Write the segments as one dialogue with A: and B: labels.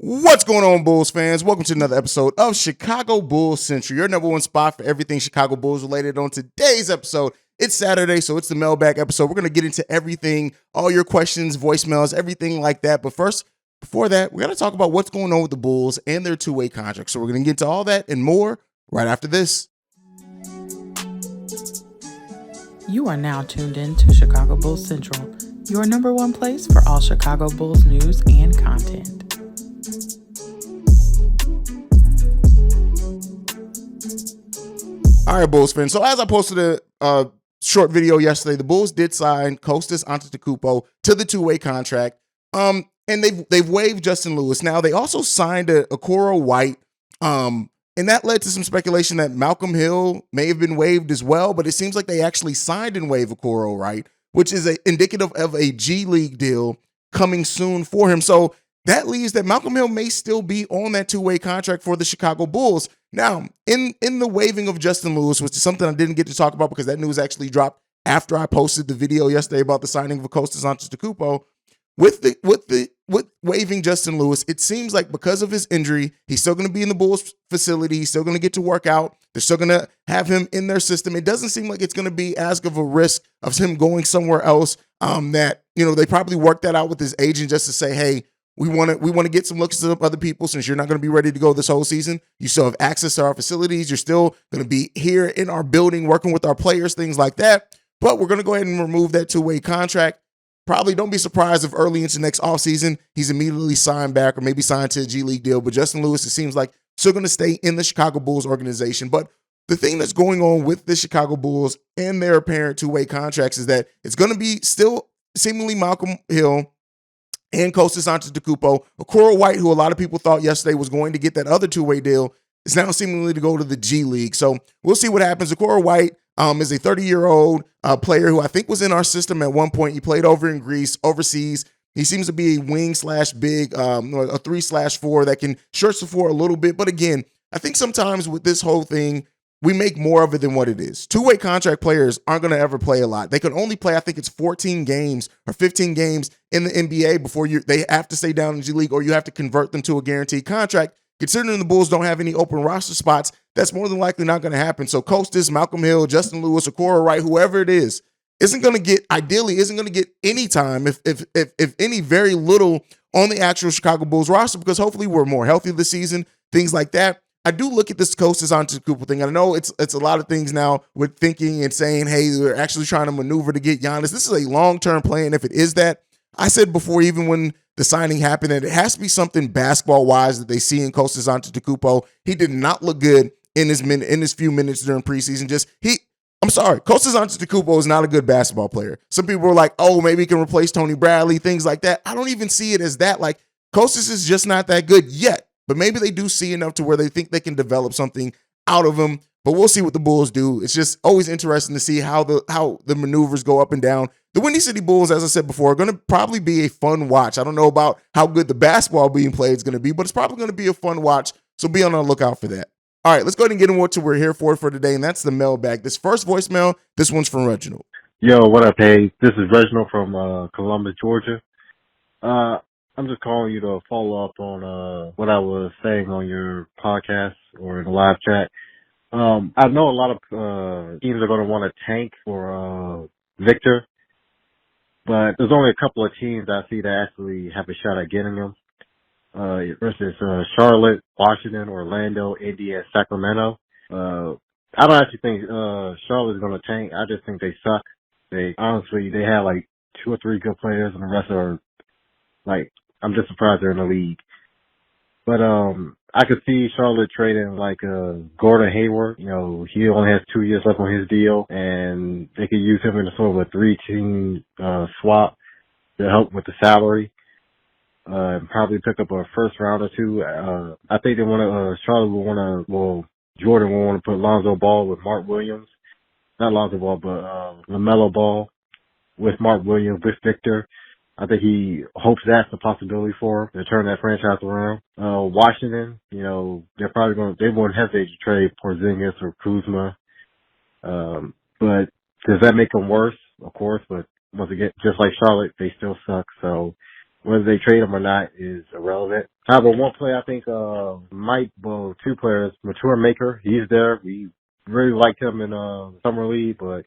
A: What's going on, Bulls fans? Welcome to another episode of Chicago Bulls Central, your number one spot for everything Chicago Bulls related. On today's episode, it's Saturday, so it's the Mailbag episode. We're going to get into everything, all your questions, voicemails, everything like that. But first, before that, we're going to talk about what's going on with the Bulls and their two-way contracts. So we're going to get into all that and more right after this.
B: You are now tuned in to Chicago Bulls Central, your number one place for all Chicago Bulls news and content.
A: All right, Bulls fans. So as I posted a short video yesterday, the Bulls did sign Kostas Antetokounmpo to the two-way contract. And they've waived Justin Lewis. Now they also signed a Okoro White. And that led to some speculation that Malcolm Hill may have been waived as well. But it seems like they actually signed and waived Okoro White, which is indicative of a G League deal coming soon for him. So that leaves that Malcolm Hill may still be on that two-way contract for the Chicago Bulls. Now, in the waiving of Justin Lewis, which is something I didn't get to talk about because that news actually dropped after I posted the video yesterday about the signing of Kostas Antetokounmpo, with waiving Justin Lewis, it seems like because of his injury, he's still going to be in the Bulls facility. He's still going to get to work out. They're still going to have him in their system. It doesn't seem like it's going to be as of a risk of him going somewhere else. That they probably worked that out with his agent just to say, hey, we want to get some looks at other people since you're not going to be ready to go this whole season. You still have access to our facilities. You're still going to be here in our building working with our players, things like that. But we're going to go ahead and remove that two-way contract. Probably don't be surprised if early into next offseason he's immediately signed back or maybe signed to a G League deal. But Justin Lewis, it seems like, still going to stay in the Chicago Bulls organization. But the thing that's going on with the Chicago Bulls and their apparent two-way contracts is that it's going to be still seemingly Malcolm Hill and Kostas Antetokounmpo. Okoro White, who a lot of people thought yesterday was going to get that other two-way deal, is now seemingly to go to the G League. So we'll see what happens. Okoro White is a 30-year-old player who I think was in our system at one point. He played over in Greece, overseas. He seems to be a wing/big, a 3/4 that can stretch the floor a little bit. But again, I think sometimes with this whole thing, we make more of it than what it is. Two-way contract players aren't going to ever play a lot. They can only play, I think it's 14 games or 15 games in the NBA before they have to stay down in G League, or you have to convert them to a guaranteed contract. Considering the Bulls don't have any open roster spots, that's more than likely not going to happen. So Kostas, Malcolm Hill, Justin Lewis, Okoro Wright, whoever it is, isn't going to get any time, if any, very little on the actual Chicago Bulls roster, because hopefully we're more healthy this season, things like that. I do look at this Kostas Antetokounmpo thing. I know it's a lot of things now with thinking and saying, hey, we're actually trying to maneuver to get Giannis. This is a long-term plan. If it is that, I said before, even when the signing happened, that it has to be something basketball-wise that they see in Kostas Antetokounmpo. He did not look good in his few minutes during preseason. I'm sorry, Kostas Antetokounmpo is not a good basketball player. Some people were like, oh, maybe he can replace Tony Bradley, things like that. I don't even see it as that. Like, Kostas is just not that good yet. But maybe they do see enough to where they think they can develop something out of him. But we'll see what the Bulls do. It's just always interesting to see how the maneuvers go up and down. The Windy City Bulls, as I said before, are going to probably be a fun watch. I don't know about how good the basketball being played is going to be, but it's probably going to be a fun watch. So be on the lookout for that. All right, let's go ahead and get into what we're here for today, and that's the mailbag. This first voicemail, this one's from Reginald.
C: Yo, what up, hey? This is Reginald from Columbus, Georgia. I'm just calling you to follow up on what I was saying on your podcast or in the live chat. I know a lot of teams are going to want to tank for Victor, but there's only a couple of teams I see that actually have a shot at getting him versus Charlotte, Washington, Orlando, Indy, and Sacramento. I don't actually think Charlotte's going to tank. I just think they suck. They have like 2 or 3 good players, and the rest are like, I'm just surprised they're in the league. But I could see Charlotte trading like Gordon Hayward. He only has 2 years left on his deal, and they could use him in a sort of a 3-team swap to help with the salary. And probably pick up a first round or 2. I think Charlotte will want to, Jordan will want to put Lonzo Ball with Mark Williams. Not Lonzo Ball, but LaMelo Ball with Mark Williams, with Victor. I think he hopes that's a possibility for him to turn that franchise around. Washington, they're probably they won't hesitate to trade Porzingis or Kuzma. But does that make them worse? Of course, but once again, just like Charlotte, they still suck. So whether they trade him or not is irrelevant. However, one player I think two players, Mature Maker, he's there. We really liked him in summer league, but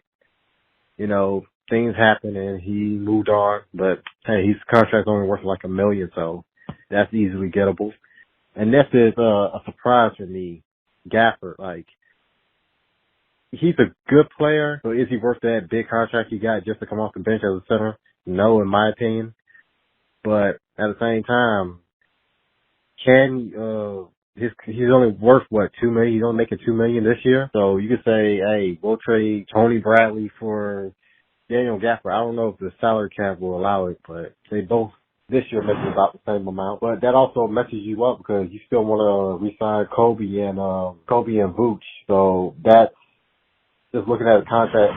C: things happened and he moved on. But hey, his contract's only worth like $1 million, so that's easily gettable. And this is a surprise for me, Gafford. Like, he's a good player, but is he worth that big contract he got just to come off the bench as a center? No, in my opinion. But at the same time, he's only worth what, $2 million? He's only making $2 million this year. So you could say, hey, we'll trade Tony Bradley for Daniel Gafford. I don't know if the salary cap will allow it, but they both this year make about the same amount. But that also messes you up because you still want to re-sign Kobe and Vooch. So that's just looking at the contract,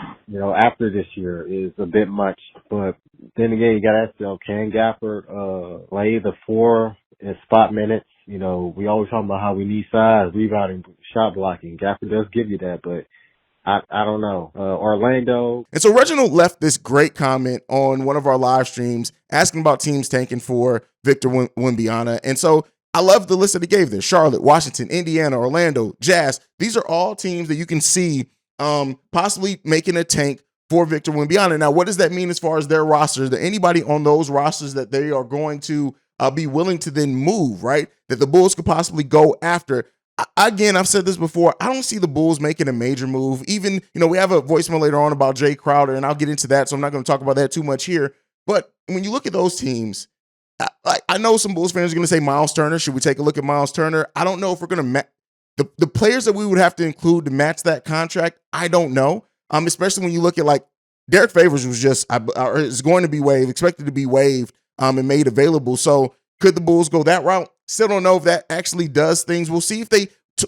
C: after this year is a bit much. But then again, you got to ask yourself, can Gafford lay the 4 in spot minutes? We always talk about how we need size, rebounding, shot blocking. Gafford does give you that, but I don't know. Orlando.
A: And so Reginald left this great comment on one of our live streams asking about teams tanking for Victor Wembanyama. And so I love the list that he gave there. Charlotte, Washington, Indiana, Orlando, Jazz. These are all teams that you can see possibly making a tank for Victor Wembanyama. Now, what does that mean as far as their rosters? Is there anybody on those rosters that they are going to be willing to then move, right? That the Bulls could possibly go after? Again, I've said this before. I don't see the Bulls making a major move. Even, we have a voicemail later on about Jay Crowder, and I'll get into that, so I'm not going to talk about that too much here. But when you look at those teams, I know some Bulls fans are going to say Miles Turner. Should we take a look at Miles Turner? I don't know if we're going to the players that we would have to include to match that contract. I don't know. Especially when you look at like Derek Favors was is going to be waived, expected to be waived, and made available. So could the Bulls go that route? Still don't know if that actually does things. We'll see if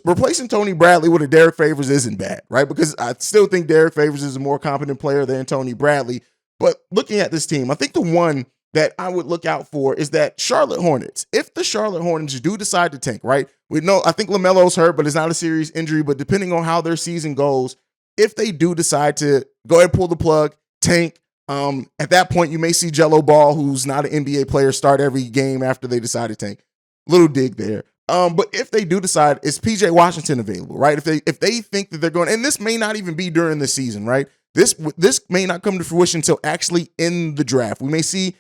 A: replacing Tony Bradley with a Derek Favors isn't bad, right? Because I still think Derek Favors is a more competent player than Tony Bradley. But looking at this team, I think the one that I would look out for is that Charlotte Hornets. If the Charlotte Hornets do decide to tank, right? I think LaMelo's hurt, but it's not a serious injury. But depending on how their season goes, if they do decide to go ahead and pull the plug, tank, at that point, you may see Jello Ball, who's not an NBA player, start every game after they decide to tank. Little dig there. But if they do decide, is PJ Washington available, right? If they think that they're going, and this may not even be during the season, right? This may not come to fruition until actually in the draft. We may see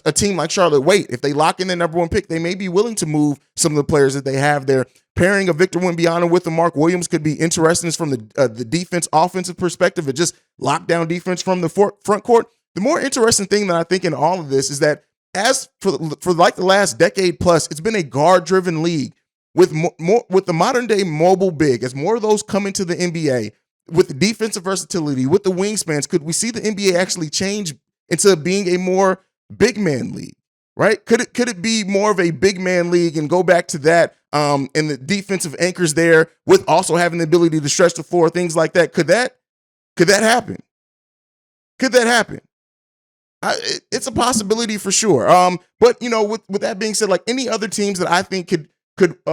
A: a team like Charlotte wait. If they lock in their number 1 pick, they may be willing to move some of the players that they have there. Pairing a Victor Wembanyama with a Mark Williams could be interesting from the defense offensive perspective. It just lockdown defense from the front court. The more interesting thing that I think in all of this is that as for like the last decade plus, it's been a guard-driven league with the modern day mobile big. As more of those come into the NBA with the defensive versatility, with the wingspans, could we see the NBA actually change into being a more big man league? Right? Could it be more of a big man league and go back to that? And the defensive anchors there with also having the ability to stretch the floor, things like that. Could that happen? Could that happen? It's a possibility for sure. But with that being said, like any other teams that I think could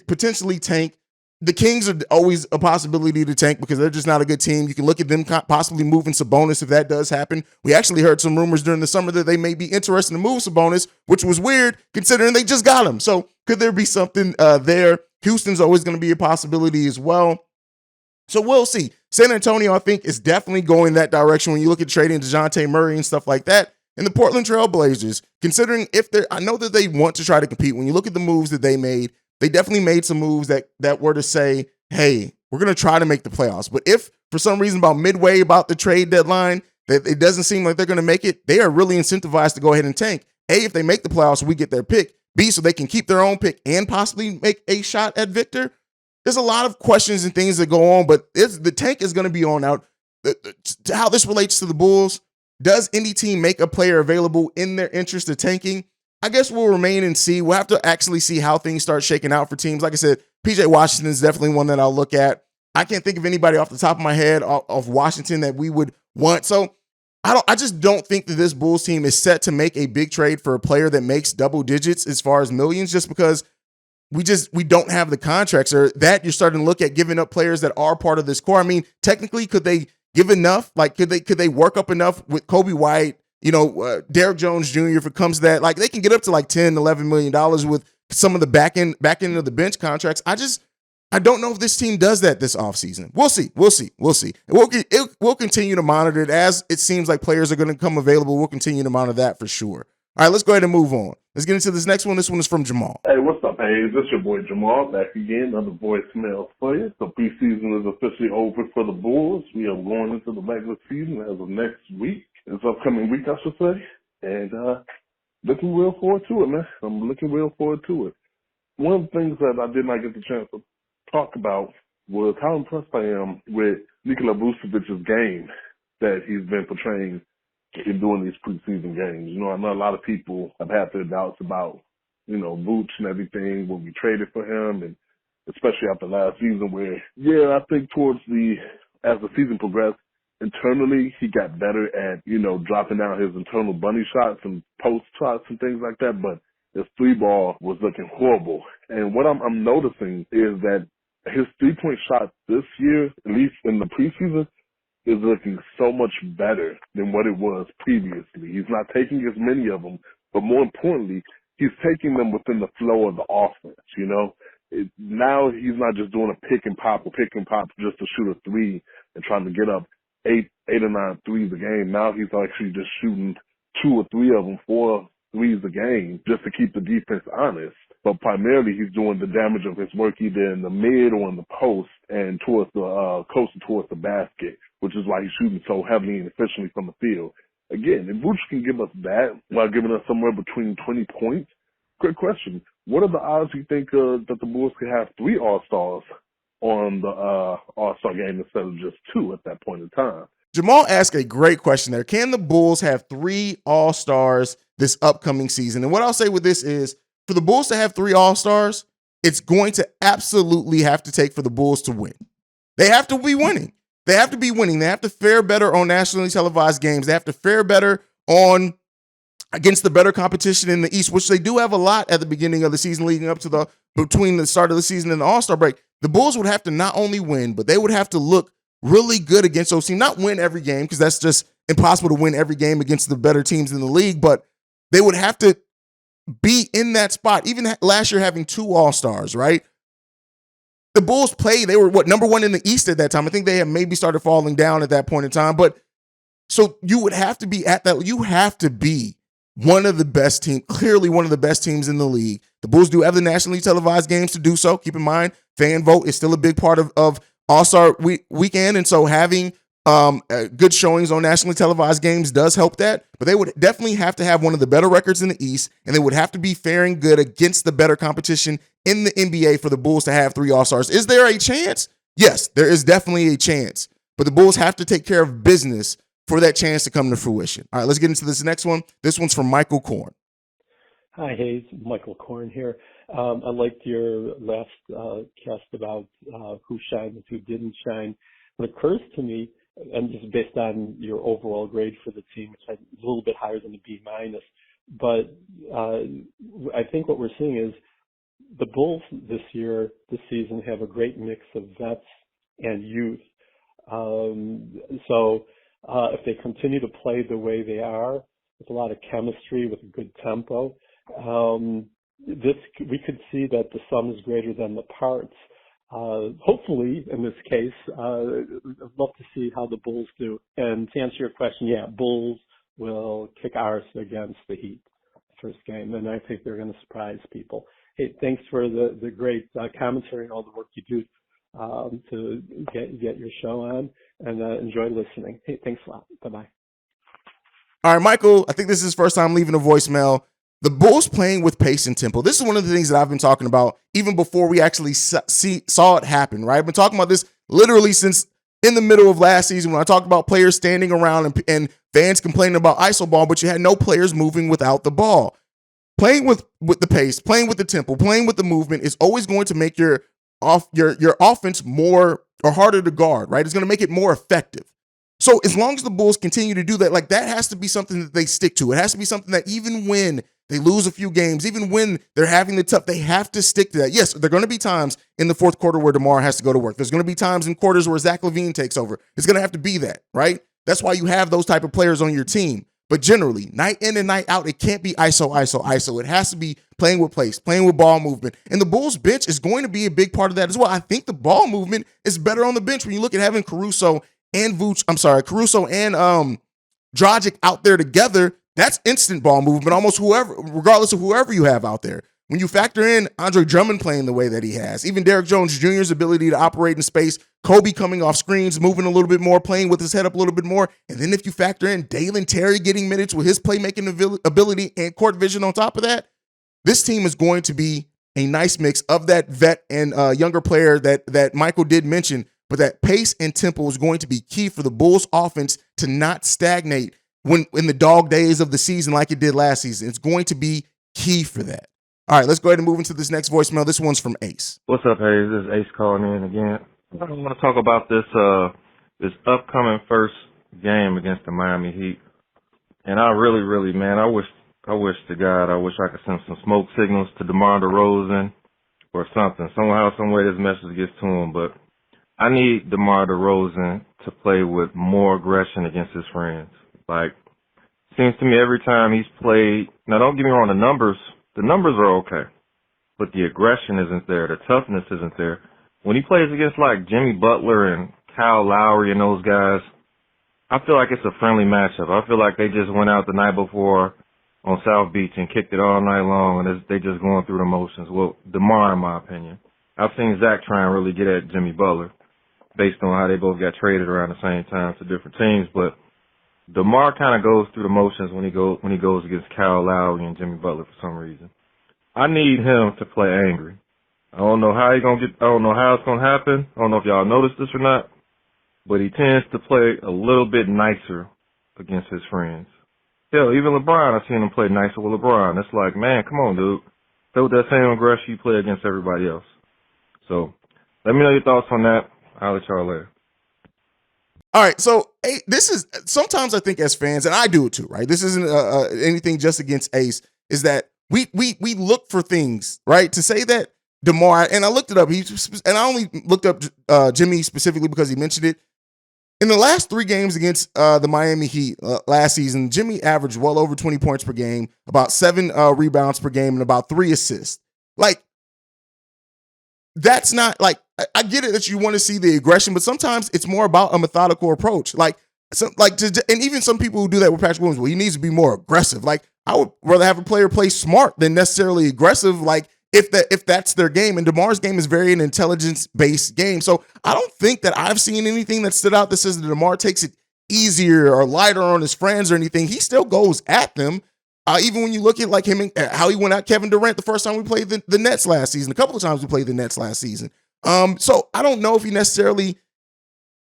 A: potentially tank, the Kings are always a possibility to tank because they're just not a good team. You can look at them possibly moving Sabonis if that does happen. We actually heard some rumors during the summer that they may be interested to move Sabonis, which was weird considering they just got him. So could there be something there? Houston's always going to be a possibility as well. So we'll see. San Antonio, I think, is definitely going that direction when you look at trading DeJounte Murray and stuff like that. And the Portland Trail Blazers, considering I know that they want to try to compete. When you look at the moves that they made, they definitely made some moves that were to say, hey, we're going to try to make the playoffs. But if for some reason about midway about the trade deadline, that it doesn't seem like they're going to make it, they are really incentivized to go ahead and tank. A, if they make the playoffs, we get their pick. B, so they can keep their own pick and possibly make a shot at Victor. There's a lot of questions and things that go on, but the tank is going to be on out. How this relates to the Bulls, does any team make a player available in their interest of tanking? I guess we'll remain and see. We'll have to actually see how things start shaking out for teams. Like I said, PJ Washington is definitely one that I'll look at. I can't think of anybody off the top of my head of Washington that we would want. So I just don't think that this Bulls team is set to make a big trade for a player that makes double digits as far as millions, just because we don't have the contracts, or that you're starting to look at giving up players that are part of this core. I mean, technically, could they give enough? Like, could they work up enough with Kobe White, Derrick Jones Jr., if it comes to that, like they can get up to like $10, $11 million with some of the back end of the bench contracts. I don't know if this team does that this offseason. We'll see. We'll continue to monitor it as it seems like players are going to come available. We'll continue to monitor that for sure. All right, let's go ahead and move on. Let's get into this next one. This one is from Jamal.
D: Hey, what's up, Hayes? This your boy Jamal back again. Another voicemail for you. The preseason is officially over for the Bulls. We are going into the regular season as of next week. This upcoming week, I should say. And looking real forward to it, man. I'm looking real forward to it. One of the things that I did not get the chance to talk about was how impressed I am with Nikola Vucevic's game that he's been portraying in doing these preseason games. I know a lot of people have had their doubts about, Vooch and everything when we traded for him, and especially after last season where, I think as the season progressed, internally he got better at, dropping down his internal bunny shots and post shots and things like that, but his three ball was looking horrible. And what I'm noticing is that his 3-point shot this year, at least in the preseason, is looking so much better than what it was previously. He's not taking as many of them, but more importantly, he's taking them within the flow of the offense, Now he's not just doing a pick and pop just to shoot a three and trying to get up eight or nine threes a game. Now he's actually just shooting 2 or 3 of them, 4 threes a game just to keep the defense honest. But primarily he's doing the damage of his work either in the mid or in the post and towards the closer towards the basket, which is why he's shooting so heavily and efficiently from the field. Again, if Vooch can give us that while giving us somewhere between 20 points, great question. What are the odds you think that the Bulls could have 3 All-Stars on the All-Star game instead of just 2 at that point in time?
A: Jamal asked a great question there. Can the Bulls have 3 All-Stars this upcoming season? And what I'll say with this is, for the Bulls to have 3 All-Stars, it's going to absolutely have to take for the Bulls to win. They have to be winning. They have to fare better on nationally televised games. They have to fare better against the better competition in the East, which they do have a lot at the beginning of the season leading up to between the start of the season and the All-Star break. The Bulls would have to not only win, but they would have to look really good against those teams. Not win every game, because that's just impossible to win every game against the better teams in the league, but they would have to be in that spot. Even last year having 2 All-Stars, right? The Bulls they were number 1 in the East at that time. I think they had maybe started falling down at that point in time. But so you would have to be at that. You have to be one of the best teams, clearly one of the best teams in the league. The Bulls do have the nationally televised games to do so. Keep in mind, fan vote is still a big part of All-Star weekend. And so having good showings on nationally televised games does help that, but they would definitely have to have one of the better records in the East, and they would have to be faring good against the better competition in the NBA for the Bulls to have 3 All-Stars. Is there a chance? Yes, there is definitely a chance, but the Bulls have to take care of business for that chance to come to fruition. All right, let's get into this next one. This one's from Michael Korn.
E: Hi, Hayes. Michael Korn here. I liked your last cast about who shined and who didn't shine. What occurs to me, and just based on your overall grade for the team, which is a little bit higher than the B-, but I think what we're seeing is the Bulls this season, have a great mix of vets and youth. So if they continue to play the way they are, with a lot of chemistry, with a good tempo, we could see that the sum is greater than the parts. Hopefully, in this case, I'd love to see how the Bulls do. And to answer your question, Bulls will kick arse against the Heat first game, and I think they're going to surprise people. Hey, thanks for the great commentary and all the work you do to get your show on, and enjoy listening. Hey, thanks a lot. Bye-bye.
A: All right, Michael, I think this is his first time leaving a voicemail. The Bulls playing with pace and tempo. This is one of the things that I've been talking about even before we actually saw it happen, right? I've been talking about this literally since in the middle of last season when I talked about players standing around and fans complaining about iso ball, but you had no players moving without the ball. Playing with the pace, playing with the tempo, playing with the movement is always going to make your offense more or harder to guard, right? It's going to make it more effective. So as long as the Bulls continue to do that, like that has to be something that they stick to. It has to be something that even when they lose a few games, even when they're having the tough, they have to stick to that. Yes, there are going to be times in the fourth quarter where DeMar has to go to work. There's going to be times in quarters where Zach LaVine takes over. It's going to have to be that, right? That's why you have those type of players on your team. But generally, night in and night out, it can't be ISO, ISO, ISO. It has to be playing with pace, playing with ball movement. And the Bulls bench is going to be a big part of that as well. I think the ball movement is better on the bench when you look at having Caruso and Dragic out there together. That's instant ball movement, almost regardless of whoever you have out there. When you factor in Andre Drummond playing the way that he has, even Derrick Jones Jr.'s ability to operate in space, Kobe coming off screens, moving a little bit more, playing with his head up a little bit more, and then if you factor in Dalen Terry getting minutes with his playmaking ability and court vision on top of that, this team is going to be a nice mix of that vet and younger player that Michael did mention, but that pace and tempo is going to be key for the Bulls offense to not stagnate when in the dog days of the season like it did last season. It's going to be key for that. All right, let's go ahead and move into this next voicemail. This one's from Ace.
F: What's up, Hayes? This is Ace calling in again. I want to talk about this upcoming first game against the Miami Heat. And I really, man, I wish to God, I wish I could send some smoke signals to Demar DeRozan or something. Somehow, some way this message gets to him. But I need Demar DeRozan to play with more aggression against his friends. Like, seems to me every time he's played, now don't get me wrong, the numbers are okay, but the aggression isn't there. The toughness isn't there. When he plays against like Jimmy Butler and Kyle Lowry and those guys, I feel like it's a friendly matchup. I feel like they just went out the night before on South Beach and kicked it all night long, and they just going through the motions. Well, DeMar, in my opinion. I've seen Zach try and really get at Jimmy Butler based on how they both got traded around the same time to different teams, but DeMar kind of goes through the motions when he goes against Kyle Lowry and Jimmy Butler for some reason. I need him to play angry. I don't know how it's gonna happen. I don't know if y'all noticed this or not, but he tends to play a little bit nicer against his friends. Hell, even LeBron, I've seen him play nicer with LeBron. It's like, man, come on, dude. Play with that same aggression you play against everybody else. So, let me know your thoughts on that. I'll let y'all later.
A: All right, so this is sometimes I think as fans, and I do it too, right? This isn't anything just against Ace. Is that we look for things, right? To say that DeMar, and I looked it up. And I only looked up Jimmy specifically because he mentioned it. In the last 3 games against the Miami Heat last season, Jimmy averaged well over 20 points per game, about 7 rebounds per game, and about 3 assists. Like, that's not like, I get it that you want to see the aggression, but sometimes it's more about a methodical approach. And even some people who do that with Patrick Williams, well, he needs to be more aggressive. Like, I would rather have a player play smart than necessarily aggressive. Like, if that's their game, and DeMar's game is very an intelligence-based game. So I don't think that I've seen anything that stood out that says that DeMar takes it easier or lighter on his friends or anything. He still goes at them. Even when you look at like him and how he went at Kevin Durant the first time we played the Nets last season, a couple of times we played the Nets last season. So I don't know if he necessarily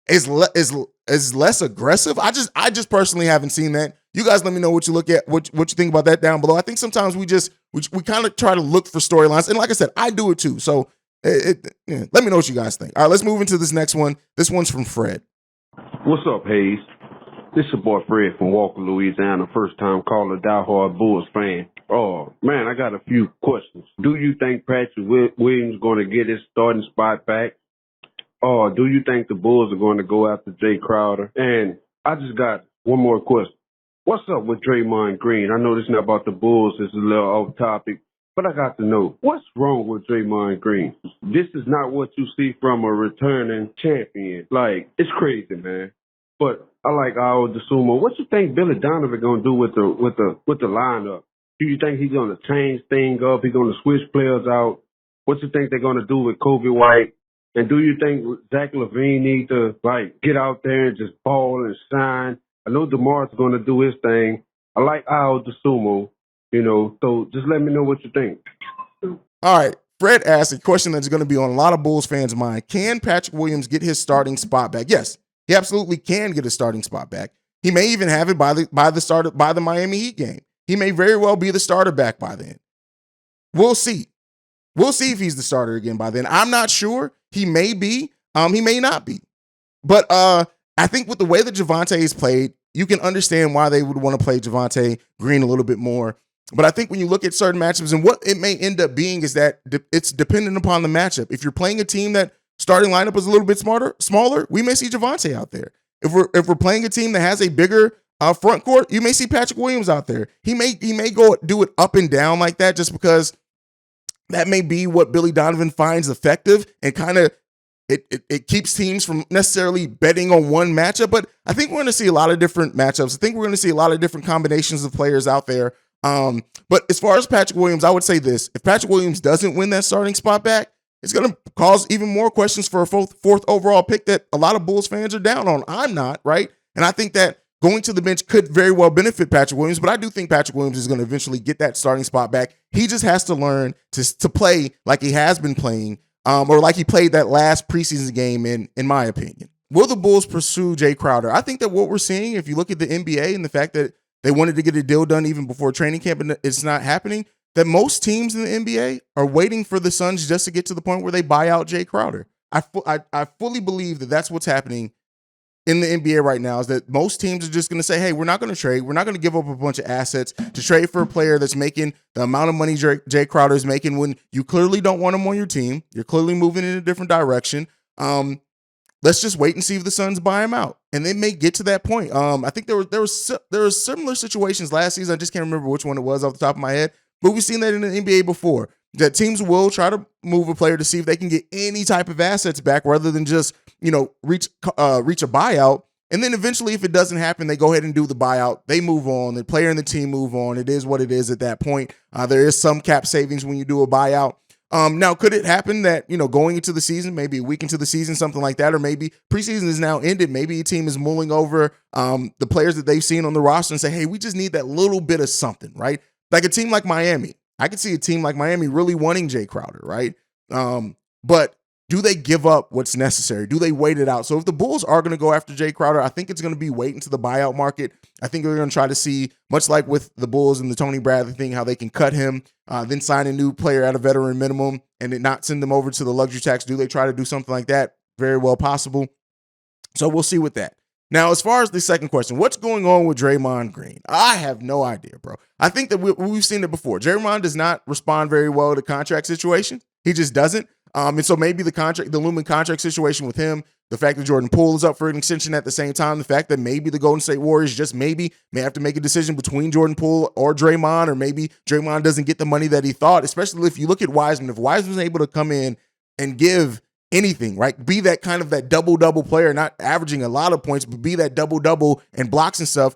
A: is less aggressive. I just personally haven't seen that. You guys let me know what you look at, what you think about that down below. I think sometimes we kind of try to look for storylines. And like I said, I do it too. So let me know what you guys think. All right, let's move into this next one. This one's from Fred.
G: What's up, Hayes? This your boy Fred from Walker, Louisiana, first-time caller, diehard Bulls fan. Oh, man, I got a few questions. Do you think Patrick Williams is going to get his starting spot back? Or do you think the Bulls are going to go after Jay Crowder? And I just got one more question. What's up with Draymond Green? I know this is not about the Bulls. It's a little off topic. But I got to know, what's wrong with Draymond Green? This is not what you see from a returning champion. Like, it's crazy, man. But I like Al DeSumo. What you think Billy Donovan gonna do with the lineup? Do you think he's gonna change things up? He's gonna switch players out? What you think they're gonna do with Kobe White? And do you think Zach LaVine need to like get out there and just ball and shine? I know DeMar's gonna do his thing. I like Al DeSumo, so just let me know what you think.
A: All right. Fred asked a question that's going to be on a lot of Bulls fans' mind. Can Patrick Williams get his starting spot back? Yes, he absolutely can get his starting spot back. He may even have it by the Miami Heat game. He may very well be the starter back by then. We'll see. We'll see if he's the starter again by then. I'm not sure. He may be. He may not be. But I think with the way that Javonte is played, you can understand why they would want to play Javonte Green a little bit more. But I think when you look at certain matchups and what it may end up being is that it's dependent upon the matchup. If you're playing a team that starting lineup is a little bit smaller, we may see Javonte out there. If we're playing a team that has a bigger front court, you may see Patrick Williams out there. He may go do it up and down like that just because that may be what Billy Donovan finds effective and kind of it keeps teams from necessarily betting on one matchup. But I think we're going to see a lot of different matchups. I think we're going to see a lot of different combinations of players out there. But as far as Patrick Williams, I would say this. If Patrick Williams doesn't win that starting spot back, it's going to cause even more questions for a fourth overall pick that a lot of Bulls fans are down on. I'm not, right? And I think that going to the bench could very well benefit Patrick Williams, but I do think Patrick Williams is going to eventually get that starting spot back. He just has to learn to play like he has been playing, or like he played that last preseason game, in my opinion. Will the Bulls pursue Jay Crowder? I think that what we're seeing, if you look at the NBA and the fact that they wanted to get a deal done even before training camp and it's not happening, that most teams in the NBA are waiting for the Suns just to get to the point where they buy out Jay Crowder. I fully believe that that's what's happening in the NBA right now, is that most teams are just going to say, hey, we're not going to trade. We're not going to give up a bunch of assets to trade for a player that's making the amount of money Jay Crowder is making when you clearly don't want him on your team. You're clearly moving in a different direction. Let's just wait and see if the Suns buy him out. And they may get to that point. I think there were similar situations last season. I just can't remember which one it was off the top of my head. But we've seen that in the NBA before, that teams will try to move a player to see if they can get any type of assets back rather than just, reach a buyout. And then eventually, if it doesn't happen, they go ahead and do the buyout. They move on. The player and the team move on. It is what it is at that point. There is some cap savings when you do a buyout. Now, could it happen that, going into the season, maybe a week into the season, something like that, or maybe preseason is now ended, maybe a team is mulling over the players that they've seen on the roster and say, hey, we just need that little bit of something, right? Like a team like Miami. I could see a team like Miami really wanting Jay Crowder, right? But do they give up what's necessary? Do they wait it out? So if the Bulls are going to go after Jay Crowder, I think it's going to be wait into the buyout market. I think they're going to try to see, much like with the Bulls and the Tony Bradley thing, how they can cut him, then sign a new player at a veteran minimum and then not send them over to the luxury tax. Do they try to do something like that? Very well possible. So we'll see with that. Now, as far as the second question, what's going on with Draymond Green? I have no idea, bro. I think that we've seen it before. Draymond does not respond very well to contract situations. He just doesn't. And so maybe the looming contract situation with him, the fact that Jordan Poole is up for an extension at the same time, the fact that maybe the Golden State Warriors just maybe may have to make a decision between Jordan Poole or Draymond, or maybe Draymond doesn't get the money that he thought, especially if you look at Wiseman. If Wiseman's able to come in and give anything, right? Be that kind of that double-double player, not averaging a lot of points, but be that double-double and blocks and stuff,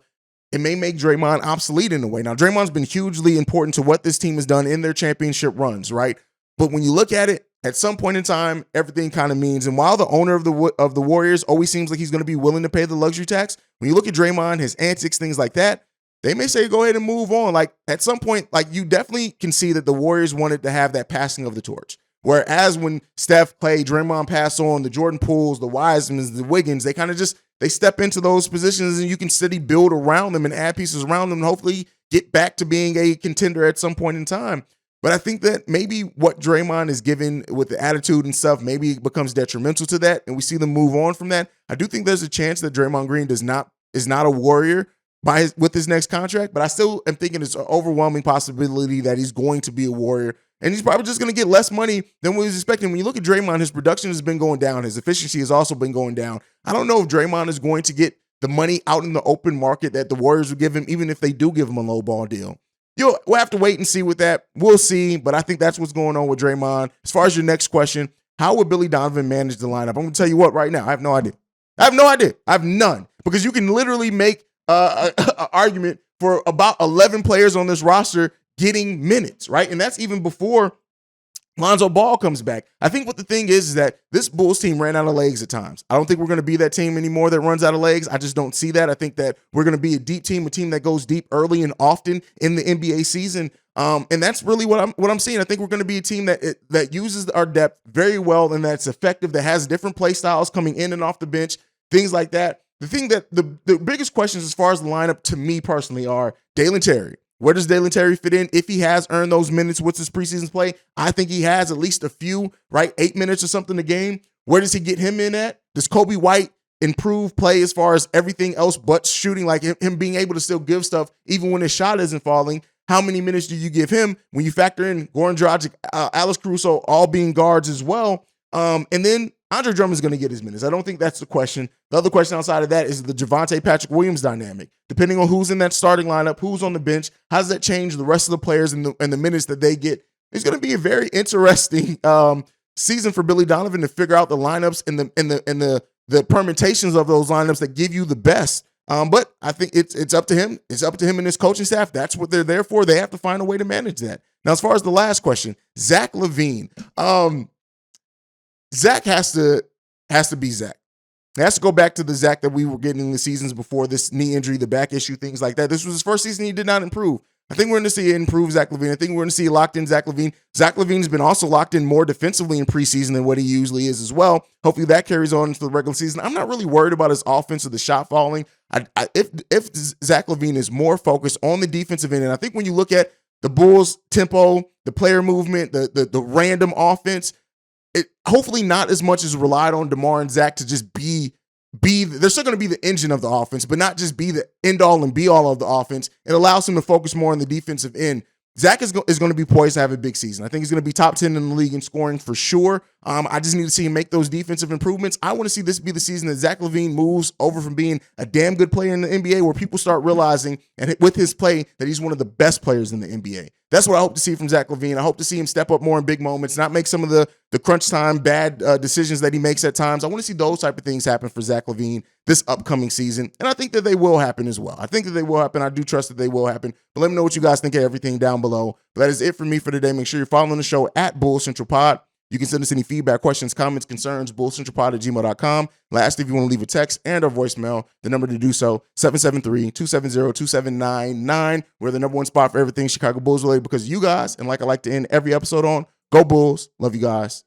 A: it may make Draymond obsolete in a way. Now, Draymond's been hugely important to what this team has done in their championship runs, right? But when you look at it, at some point in time, everything kind of means, and while the owner of the Warriors always seems like he's going to be willing to pay the luxury tax, when you look at Draymond, his antics, things like that, they may say, go ahead and move on. Like at some point, like you definitely can see that the Warriors wanted to have that passing of the torch. Whereas when Steph, Clay, Draymond pass on, the Jordan Pooles, the Wisemans, the Wiggins, they kind of just, they step into those positions and you can steady build around them and add pieces around them and hopefully get back to being a contender at some point in time. But I think that maybe what Draymond is given with the attitude and stuff maybe becomes detrimental to that, and we see them move on from that. I do think there's a chance that Draymond Green is not a Warrior with his next contract, but I still am thinking it's an overwhelming possibility that he's going to be a Warrior, and he's probably just going to get less money than what he was expecting. When you look at Draymond, his production has been going down. His efficiency has also been going down. I don't know if Draymond is going to get the money out in the open market that the Warriors would give him, even if they do give him a low ball deal. We'll have to wait and see with that. We'll see, but I think that's what's going on with Draymond. As far as your next question, how would Billy Donovan manage the lineup? I'm going to tell you what right now. I have no idea. I have none, because you can literally make an argument for about 11 players on this roster getting minutes, right? And that's even before Lonzo Ball comes back. I think what the thing is that this Bulls team ran out of legs at times. I don't think we're going to be that team anymore that runs out of legs. I just don't see that. I think that we're going to be a deep team, a team that goes deep early and often in the NBA season. And that's really what I'm seeing. I think we're going to be a team that uses our depth very well and that's effective, that has different play styles coming in and off the bench, things like that. The thing that the biggest questions as far as the lineup to me personally are Dalen Terry. Where does Dalen Terry fit in? If he has earned those minutes with his preseason play, I think he has at least a few, right? 8 minutes or something a game. Where does he get him in at? Does Kobe White improve play as far as everything else but shooting, like him being able to still give stuff even when his shot isn't falling? How many minutes do you give him when you factor in Goran Dragic, Alex Caruso all being guards as well? And then Andre Drummond's going to get his minutes. I don't think that's the question. The other question outside of that is the Javonte Patrick Williams dynamic. Depending on who's in that starting lineup, who's on the bench, how does that change the rest of the players and the minutes that they get? It's going to be a very interesting season for Billy Donovan to figure out the lineups and the permutations of those lineups that give you the best. But I think it's up to him. It's up to him and his coaching staff. That's what they're there for. They have to find a way to manage that. Now, as far as the last question, Zach LaVine. Zach has to be Zach. It has to go back to the Zach that we were getting in the seasons before this knee injury, the back issue, things like that. This was his first season. He did not improve. I think we're going to see improve Zach LaVine. I think we're going to see locked in Zach LaVine. Zach LaVine's been also locked in more defensively in preseason than what he usually is as well. Hopefully that carries on into the regular season. I'm not really worried about his offense or the shot falling. If Zach LaVine is more focused on the defensive end, and I think when you look at the Bulls' tempo, the player movement, the random offense, it hopefully not as much as relied on DeMar and Zach to just be they're still going to be the engine of the offense, but not just be the end all and be all of the offense. It allows him to focus more on the defensive end. Zach is going to be poised to have a big season. I think he's going to be top 10 in the league in scoring for sure. I just need to see him make those defensive improvements. I want to see this be the season that Zach LaVine moves over from being a damn good player in the NBA where people start realizing, and with his play, that he's one of the best players in the NBA. That's what I hope to see from Zach LaVine. I hope to see him step up more in big moments, not make some of the crunch time bad decisions that he makes at times. I want to see those type of things happen for Zach LaVine this upcoming season, and I think that they will happen as well. I think that they will happen. I do trust that they will happen, but let me know what you guys think of everything down below. But that is it for me for today. Make sure you're following the show at Bull Central Pod. You can send us any feedback, questions, comments, concerns, bullcentralpod@gmail.com. Lastly, if you want to leave a text and or voicemail, the number to do so, 773-270-2799. We're the number one spot for everything Chicago Bulls related because of you guys. And like I like to end every episode on, go Bulls. Love you guys.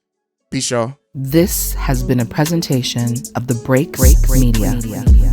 A: Peace, y'all.
B: This has been a presentation of the Break Media.